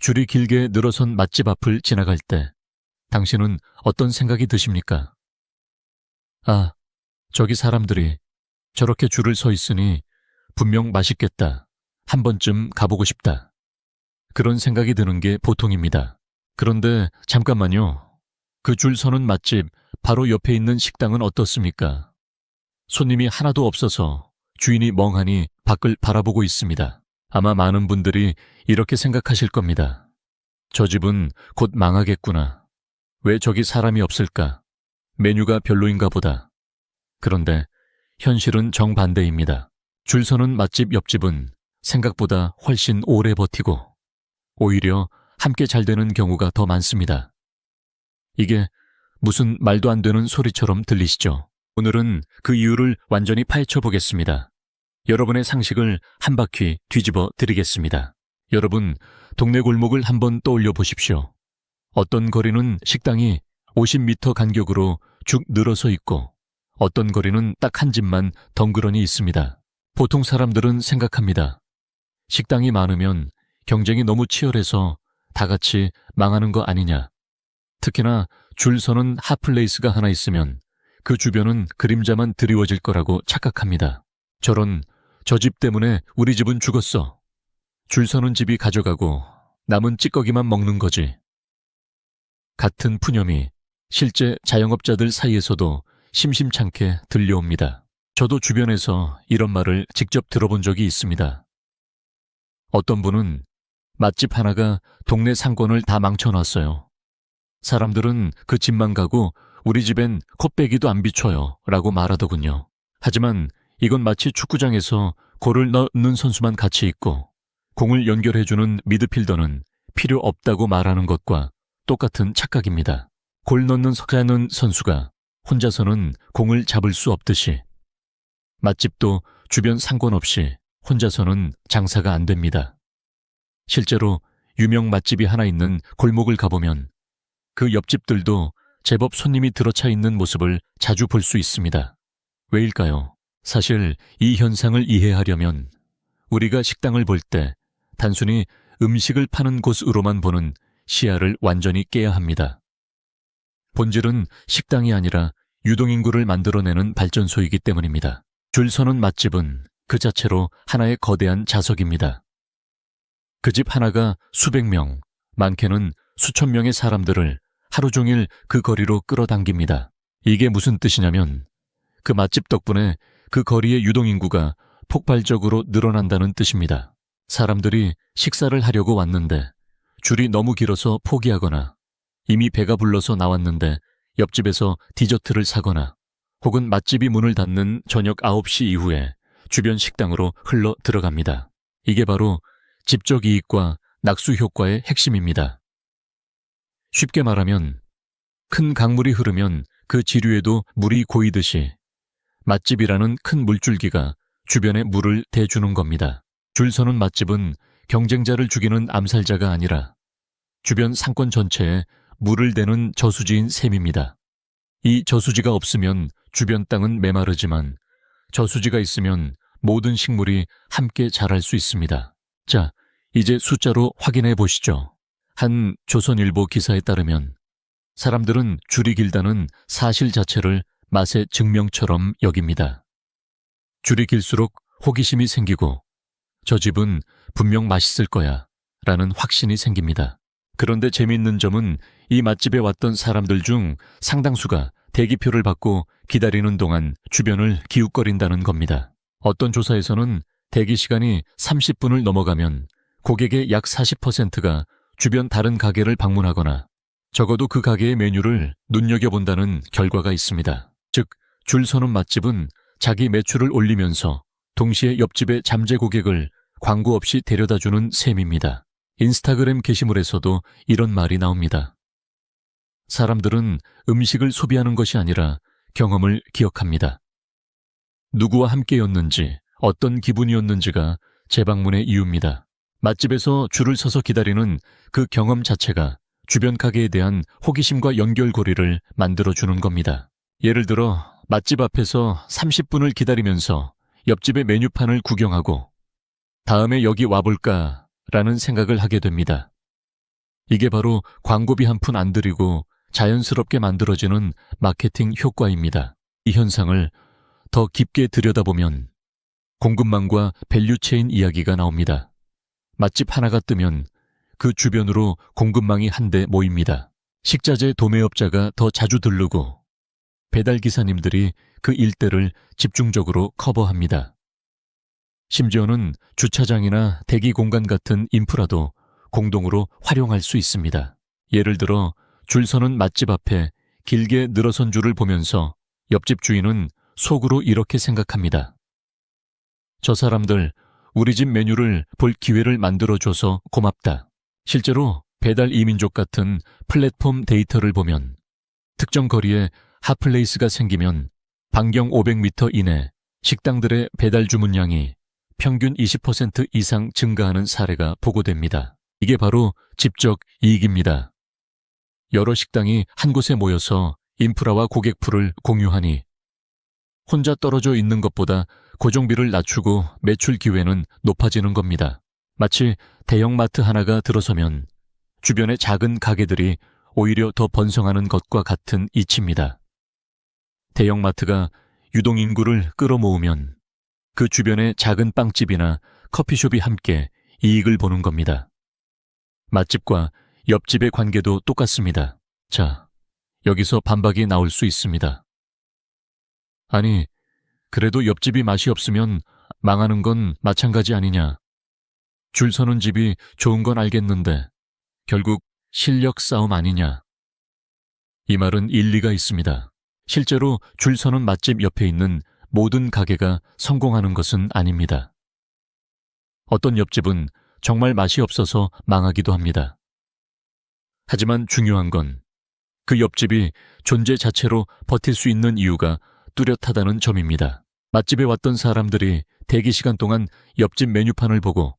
줄이 길게 늘어선 맛집 앞을 지나갈 때 당신은 어떤 생각이 드십니까? 아, 저기 사람들이 저렇게 줄을 서 있으니 분명 맛있겠다. 한 번쯤 가보고 싶다. 그런 생각이 드는 게 보통입니다. 그런데 잠깐만요. 그 줄 서는 맛집 바로 옆에 있는 식당은 어떻습니까? 손님이 하나도 없어서 주인이 멍하니 밖을 바라보고 있습니다. 아마 많은 분들이 이렇게 생각하실 겁니다. 저 집은 곧 망하겠구나. 왜 저기 사람이 없을까? 메뉴가 별로인가 보다. 그런데 현실은 정반대입니다. 줄 서는 맛집 옆집은 생각보다 훨씬 오래 버티고 오히려 함께 잘 되는 경우가 더 많습니다. 이게 무슨 말도 안 되는 소리처럼 들리시죠? 오늘은 그 이유를 완전히 파헤쳐 보겠습니다. 여러분의 상식을 한 바퀴 뒤집어 드리겠습니다. 여러분, 동네 골목을 한번 떠올려 보십시오. 어떤 거리는 식당이 50m 간격으로 쭉 늘어서 있고 어떤 거리는 딱 한 집만 덩그러니 있습니다. 보통 사람들은 생각합니다. 식당이 많으면 경쟁이 너무 치열해서 다 같이 망하는 거 아니냐. 특히나 줄 서는 핫플레이스가 하나 있으면 그 주변은 그림자만 드리워질 거라고 착각합니다. 저 집 때문에 우리 집은 죽었어. 줄 서는 집이 가져가고 남은 찌꺼기만 먹는 거지. 같은 푸념이 실제 자영업자들 사이에서도 심심찮게 들려옵니다. 저도 주변에서 이런 말을 직접 들어본 적이 있습니다. 어떤 분은 맛집 하나가 동네 상권을 다 망쳐놨어요. 사람들은 그 집만 가고 우리 집엔 코빼기도 안 비춰요 라고 말하더군요. 하지만 이건 마치 축구장에서 골을 넣는 선수만 같이 있고 공을 연결해주는 미드필더는 필요 없다고 말하는 것과 똑같은 착각입니다. 골 넣는 석자는 선수가 혼자서는 공을 잡을 수 없듯이 맛집도 주변 상관없이 혼자서는 장사가 안 됩니다. 실제로 유명 맛집이 하나 있는 골목을 가보면 그 옆집들도 제법 손님이 들어차 있는 모습을 자주 볼 수 있습니다. 왜일까요? 사실 이 현상을 이해하려면 우리가 식당을 볼 때 단순히 음식을 파는 곳으로만 보는 시야를 완전히 깨야 합니다. 본질은 식당이 아니라 유동인구를 만들어내는 발전소이기 때문입니다. 줄 서는 맛집은 그 자체로 하나의 거대한 자석입니다. 그 집 하나가 수백 명, 많게는 수천 명의 사람들을 하루 종일 그 거리로 끌어당깁니다. 이게 무슨 뜻이냐면 그 맛집 덕분에 그 거리의 유동인구가 폭발적으로 늘어난다는 뜻입니다. 사람들이 식사를 하려고 왔는데 줄이 너무 길어서 포기하거나 이미 배가 불러서 나왔는데 옆집에서 디저트를 사거나 혹은 맛집이 문을 닫는 저녁 9시 이후에 주변 식당으로 흘러 들어갑니다. 이게 바로 집적 이익과 낙수 효과의 핵심입니다. 쉽게 말하면 큰 강물이 흐르면 그 지류에도 물이 고이듯이 맛집이라는 큰 물줄기가 주변에 물을 대주는 겁니다. 줄 서는 맛집은 경쟁자를 죽이는 암살자가 아니라 주변 상권 전체에 물을 대는 저수지인 셈입니다. 이 저수지가 없으면 주변 땅은 메마르지만 저수지가 있으면 모든 식물이 함께 자랄 수 있습니다. 자, 이제 숫자로 확인해 보시죠. 한 조선일보 기사에 따르면 사람들은 줄이 길다는 사실 자체를 맛의 증명처럼 여깁니다. 줄이 길수록 호기심이 생기고 저 집은 분명 맛있을 거야 라는 확신이 생깁니다. 그런데 재미있는 점은 이 맛집에 왔던 사람들 중 상당수가 대기표를 받고 기다리는 동안 주변을 기웃거린다는 겁니다. 어떤 조사에서는 대기 시간이 30분을 넘어가면 고객의 약 40%가 주변 다른 가게를 방문하거나 적어도 그 가게의 메뉴를 눈여겨본다는 결과가 있습니다. 즉, 줄 서는 맛집은 자기 매출을 올리면서 동시에 옆집의 잠재 고객을 광고 없이 데려다주는 셈입니다. 인스타그램 게시물에서도 이런 말이 나옵니다. 사람들은 음식을 소비하는 것이 아니라 경험을 기억합니다. 누구와 함께였는지, 어떤 기분이었는지가 재방문의 이유입니다. 맛집에서 줄을 서서 기다리는 그 경험 자체가 주변 가게에 대한 호기심과 연결고리를 만들어주는 겁니다. 예를 들어 맛집 앞에서 30분을 기다리면서 옆집의 메뉴판을 구경하고 다음에 여기 와볼까 라는 생각을 하게 됩니다. 이게 바로 광고비 한 푼 안 들이고 자연스럽게 만들어지는 마케팅 효과입니다. 이 현상을 더 깊게 들여다보면 공급망과 밸류체인 이야기가 나옵니다. 맛집 하나가 뜨면 그 주변으로 공급망이 한데 모입니다. 식자재 도매업자가 더 자주 들르고 배달기사님들이 그 일대를 집중적으로 커버합니다. 심지어는 주차장이나 대기 공간 같은 인프라도 공동으로 활용할 수 있습니다. 예를 들어 줄 서는 맛집 앞에 길게 늘어선 줄을 보면서 옆집 주인은 속으로 이렇게 생각합니다. 저 사람들 우리 집 메뉴를 볼 기회를 만들어줘서 고맙다. 실제로 배달 이민족 같은 플랫폼 데이터를 보면 특정 거리에 핫플레이스가 생기면 반경 500m 이내 식당들의 배달 주문량이 평균 20% 이상 증가하는 사례가 보고됩니다. 이게 바로 집적 이익입니다. 여러 식당이 한 곳에 모여서 인프라와 고객풀을 공유하니 혼자 떨어져 있는 것보다 고정비를 낮추고 매출 기회는 높아지는 겁니다. 마치 대형마트 하나가 들어서면 주변의 작은 가게들이 오히려 더 번성하는 것과 같은 이치입니다. 대형마트가 유동인구를 끌어모으면 그 주변의 작은 빵집이나 커피숍이 함께 이익을 보는 겁니다. 맛집과 옆집의 관계도 똑같습니다. 자, 여기서 반박이 나올 수 있습니다. 아니, 그래도 옆집이 맛이 없으면 망하는 건 마찬가지 아니냐. 줄 서는 집이 좋은 건 알겠는데 결국 실력 싸움 아니냐. 이 말은 일리가 있습니다. 실제로 줄 서는 맛집 옆에 있는 모든 가게가 성공하는 것은 아닙니다. 어떤 옆집은 정말 맛이 없어서 망하기도 합니다. 하지만 중요한 건 그 옆집이 존재 자체로 버틸 수 있는 이유가 뚜렷하다는 점입니다. 맛집에 왔던 사람들이 대기 시간 동안 옆집 메뉴판을 보고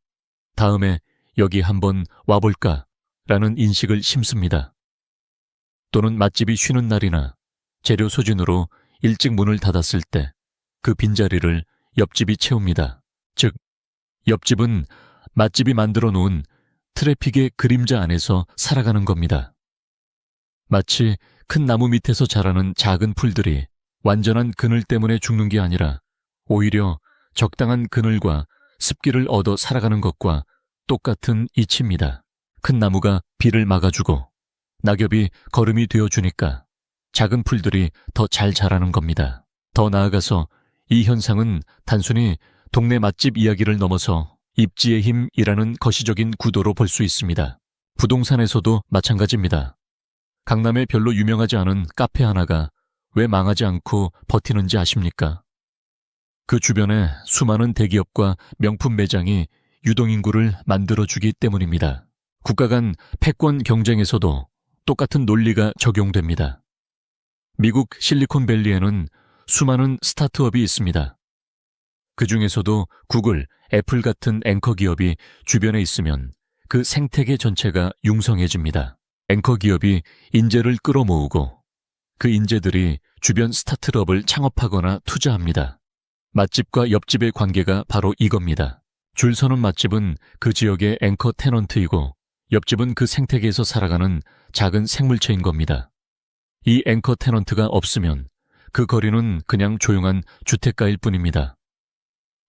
다음에 여기 한번 와볼까 라는 인식을 심습니다. 또는 맛집이 쉬는 날이나 재료 소진으로 일찍 문을 닫았을 때 그 빈자리를 옆집이 채웁니다. 즉, 옆집은 맛집이 만들어 놓은 트래픽의 그림자 안에서 살아가는 겁니다. 마치 큰 나무 밑에서 자라는 작은 풀들이 완전한 그늘 때문에 죽는 게 아니라 오히려 적당한 그늘과 습기를 얻어 살아가는 것과 똑같은 이치입니다. 큰 나무가 비를 막아주고 낙엽이 거름이 되어주니까 작은 풀들이 더 잘 자라는 겁니다. 더 나아가서 이 현상은 단순히 동네 맛집 이야기를 넘어서 입지의 힘이라는 거시적인 구도로 볼 수 있습니다. 부동산에서도 마찬가지입니다. 강남에 별로 유명하지 않은 카페 하나가 왜 망하지 않고 버티는지 아십니까? 그 주변에 수많은 대기업과 명품 매장이 유동인구를 만들어주기 때문입니다. 국가 간 패권 경쟁에서도 똑같은 논리가 적용됩니다. 미국 실리콘밸리에는 수많은 스타트업이 있습니다. 그 중에서도 구글, 애플 같은 앵커 기업이 주변에 있으면 그 생태계 전체가 융성해집니다. 앵커 기업이 인재를 끌어모으고 그 인재들이 주변 스타트업을 창업하거나 투자합니다. 맛집과 옆집의 관계가 바로 이겁니다. 줄 서는 맛집은 그 지역의 앵커 테넌트이고 옆집은 그 생태계에서 살아가는 작은 생물체인 겁니다. 이 앵커 테넌트가 없으면 그 거리는 그냥 조용한 주택가일 뿐입니다.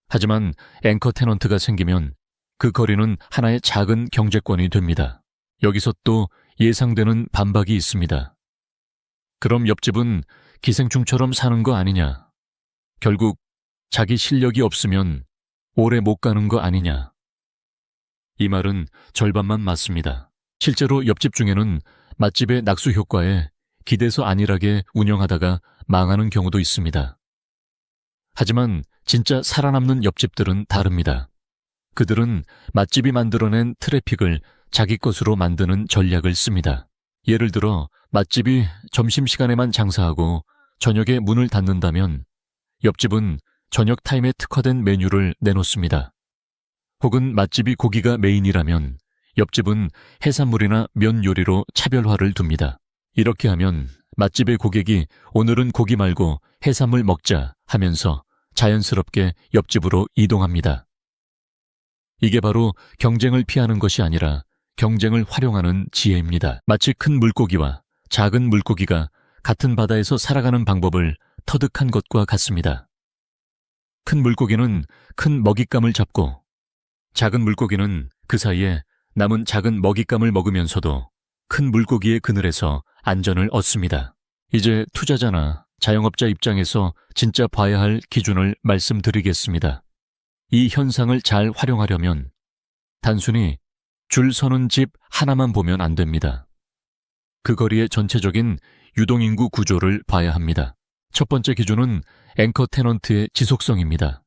하지만 앵커 테넌트가 생기면 그 거리는 하나의 작은 경제권이 됩니다. 여기서 또 예상되는 반박이 있습니다. 그럼 옆집은 기생충처럼 사는 거 아니냐? 결국 자기 실력이 없으면 오래 못 가는 거 아니냐? 이 말은 절반만 맞습니다. 실제로 옆집 중에는 맛집의 낙수 효과에 기대서 안일하게 운영하다가 망하는 경우도 있습니다. 하지만 진짜 살아남는 옆집들은 다릅니다. 그들은 맛집이 만들어낸 트래픽을 자기 것으로 만드는 전략을 씁니다. 예를 들어 맛집이 점심시간에만 장사하고 저녁에 문을 닫는다면 옆집은 저녁 타임에 특화된 메뉴를 내놓습니다. 혹은 맛집이 고기가 메인이라면 옆집은 해산물이나 면 요리로 차별화를 둡니다. 이렇게 하면 맛집의 고객이 오늘은 고기 말고 해산물 먹자 하면서 자연스럽게 옆집으로 이동합니다. 이게 바로 경쟁을 피하는 것이 아니라 경쟁을 활용하는 지혜입니다. 마치 큰 물고기와 작은 물고기가 같은 바다에서 살아가는 방법을 터득한 것과 같습니다. 큰 물고기는 큰 먹잇감을 잡고 작은 물고기는 그 사이에 남은 작은 먹잇감을 먹으면서도 큰 물고기의 그늘에서 안전을 얻습니다. 이제 투자자나 자영업자 입장에서 진짜 봐야 할 기준을 말씀드리겠습니다. 이 현상을 잘 활용하려면 단순히 줄 서는 집 하나만 보면 안 됩니다. 그 거리의 전체적인 유동인구 구조를 봐야 합니다. 첫 번째 기준은 앵커 테넌트의 지속성입니다.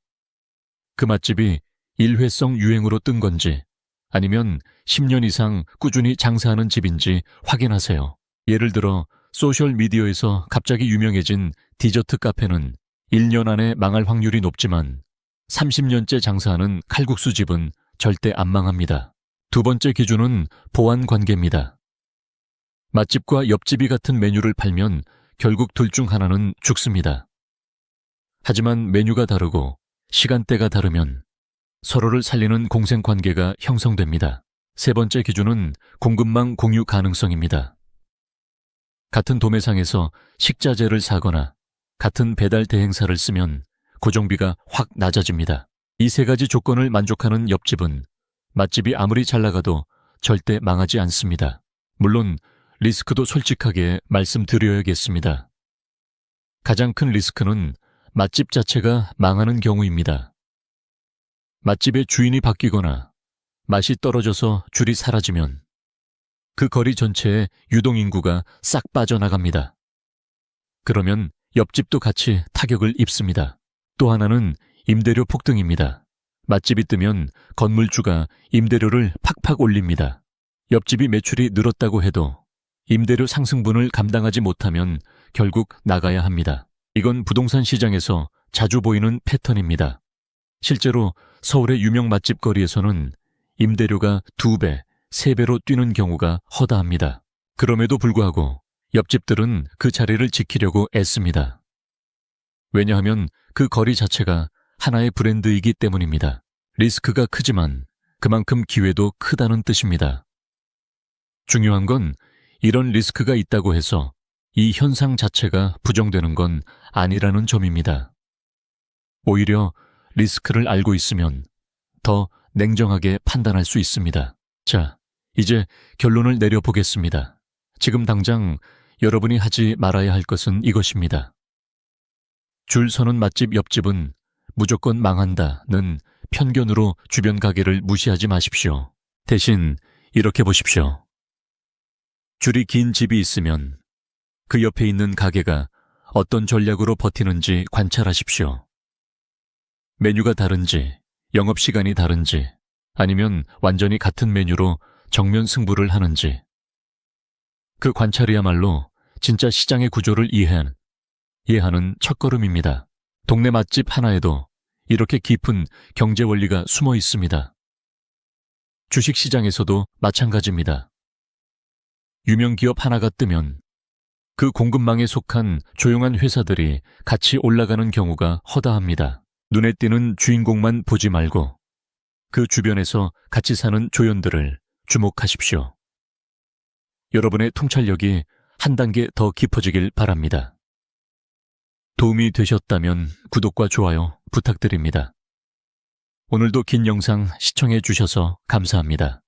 그 맛집이 일회성 유행으로 뜬 건지 아니면 10년 이상 꾸준히 장사하는 집인지 확인하세요. 예를 들어 소셜미디어에서 갑자기 유명해진 디저트 카페는 1년 안에 망할 확률이 높지만 30년째 장사하는 칼국수 집은 절대 안 망합니다. 두 번째 기준은 보안 관계입니다. 맛집과 옆집이 같은 메뉴를 팔면 결국 둘 중 하나는 죽습니다. 하지만 메뉴가 다르고 시간대가 다르면 서로를 살리는 공생관계가 형성됩니다. 세 번째 기준은 공급망 공유 가능성입니다. 같은 도매상에서 식자재를 사거나 같은 배달 대행사를 쓰면 고정비가 확 낮아집니다. 이 세 가지 조건을 만족하는 옆집은 맛집이 아무리 잘 나가도 절대 망하지 않습니다. 물론 리스크도 솔직하게 말씀드려야겠습니다. 가장 큰 리스크는 맛집 자체가 망하는 경우입니다. 맛집의 주인이 바뀌거나 맛이 떨어져서 줄이 사라지면 그 거리 전체의 유동인구가 싹 빠져나갑니다. 그러면 옆집도 같이 타격을 입습니다. 또 하나는 임대료 폭등입니다. 맛집이 뜨면 건물주가 임대료를 팍팍 올립니다. 옆집이 매출이 늘었다고 해도 임대료 상승분을 감당하지 못하면 결국 나가야 합니다. 이건 부동산 시장에서 자주 보이는 패턴입니다. 실제로 서울의 유명 맛집 거리에서는 임대료가 2배, 3배로 뛰는 경우가 허다합니다. 그럼에도 불구하고 옆집들은 그 자리를 지키려고 애씁니다. 왜냐하면 그 거리 자체가 하나의 브랜드이기 때문입니다. 리스크가 크지만 그만큼 기회도 크다는 뜻입니다. 중요한 건 이런 리스크가 있다고 해서 이 현상 자체가 부정되는 건 아니라는 점입니다. 오히려 리스크를 알고 있으면 더 냉정하게 판단할 수 있습니다. 자, 이제 결론을 내려보겠습니다. 지금 당장 여러분이 하지 말아야 할 것은 이것입니다. 줄 서는 맛집 옆집은 무조건 망한다는 편견으로 주변 가게를 무시하지 마십시오. 대신 이렇게 보십시오. 줄이 긴 집이 있으면 그 옆에 있는 가게가 어떤 전략으로 버티는지 관찰하십시오. 메뉴가 다른지, 영업시간이 다른지, 아니면 완전히 같은 메뉴로 정면 승부를 하는지. 그 관찰이야말로 진짜 시장의 구조를 이해하는 첫걸음입니다. 동네 맛집 하나에도 이렇게 깊은 경제 원리가 숨어 있습니다. 주식시장에서도 마찬가지입니다. 유명 기업 하나가 뜨면 그 공급망에 속한 조용한 회사들이 같이 올라가는 경우가 허다합니다. 눈에 띄는 주인공만 보지 말고 그 주변에서 같이 사는 조연들을 주목하십시오. 여러분의 통찰력이 한 단계 더 깊어지길 바랍니다. 도움이 되셨다면 구독과 좋아요 부탁드립니다. 오늘도 긴 영상 시청해 주셔서 감사합니다.